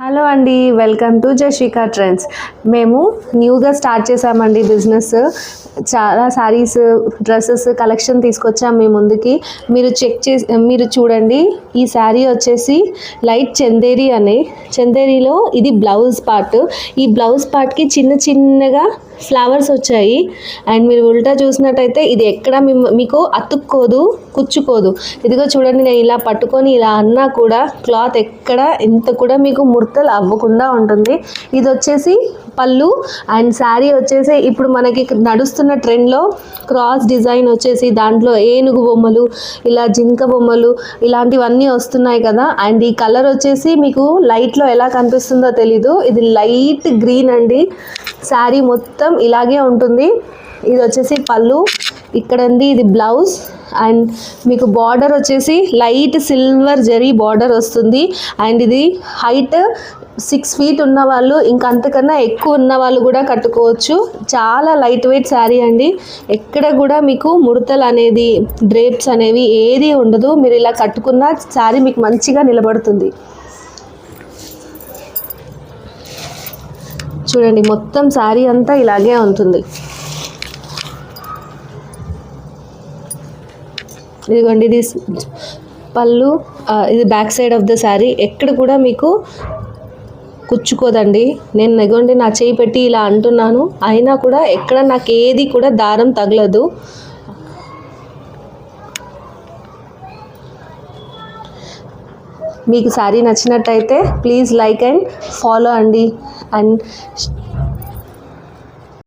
Hello అండి, welcome to జషికా trends. మేము న్యూగా స్టార్ట్ చేసామండి బిజినెస్. చాలా శారీస్, డ్రెస్సెస్ కలెక్షన్ తీసుకొచ్చాం మీ ముందుకి. మీరు చూడండి. ఈ శారీ వచ్చేసి లైట్ చందేరి చందేరిలో ఇది బ్లౌజ్ పార్ట్. ఈ బ్లౌజ్ పార్ట్కి చిన్న చిన్నగా ఫ్లవర్స్ వచ్చాయి. అండ్ మీరు ఉల్టా చూసినట్టయితే ఇది ఎక్కడ మీకు అతుక్కోదు, కుచ్చుకోదు. ఇదిగో చూడండి, నేను ఇలా పట్టుకొని ఇలా అన్నా కూడా క్లాత్ ఎక్కడ ఇంత కూడా మీకు ముడతలు అవ్వకుండా ఉంటుంది. ఇది వచ్చేసి పళ్ళు. అండ్ శారీ వచ్చేసి ఇప్పుడు మనకి నడుస్తున్న ట్రెండ్లో క్రాస్ డిజైన్ వచ్చేసి దాంట్లో ఏనుగు బొమ్మలు, ఇలా జింక బొమ్మలు ఇలాంటివన్నీ వస్తున్నాయి కదా. అండ్ ఈ కలర్ వచ్చేసి మీకు లైట్లో ఎలా కనిపిస్తుందో తెలీదు, ఇది లైట్ గ్రీన్ అండి. శారీ మొత్తం ఇలాగే ఉంటుంది. ఇది వచ్చేసి పళ్ళు, ఇక్కడ ఉంది ఇది బ్లౌజ్. అండ్ మీకు బార్డర్ వచ్చేసి లైట్ సిల్వర్ జరీ బార్డర్ వస్తుంది. అండ్ ఇది హైట్ 6 feet ఉన్న వాళ్ళు, ఇంకా అంతకన్నా ఎక్కువ ఉన్న వాళ్ళు కూడా కట్టుకోవచ్చు. చాలా లైట్ వెయిట్ శారీ అండి. ఎక్కడ కూడా మీకు ముడతలు అనేది, డ్రేప్స్ అనేవి ఏది ఉండదు. మీరు ఇలా కట్టుకున్న శారీ మీకు మంచిగా నిలబడుతుంది. చూడండి, మొత్తం శారీ అంతా ఇలాగే ఉంటుంది. ఇదిగోండి, ఇది పళ్ళు, ఇది back side of the sari. ఎక్కడ కూడా మీకు కుచ్చుకోదండి. నేను ఇదిగోండి నా చేయి పెట్టి ఇలా అంటున్నాను, అయినా కూడా ఎక్కడ నాకు ఏది కూడా దారం తగలదు. మీకు శారీ నచ్చినట్టయితే ప్లీజ్ లైక్ అండ్ ఫాలో అండి. అండ్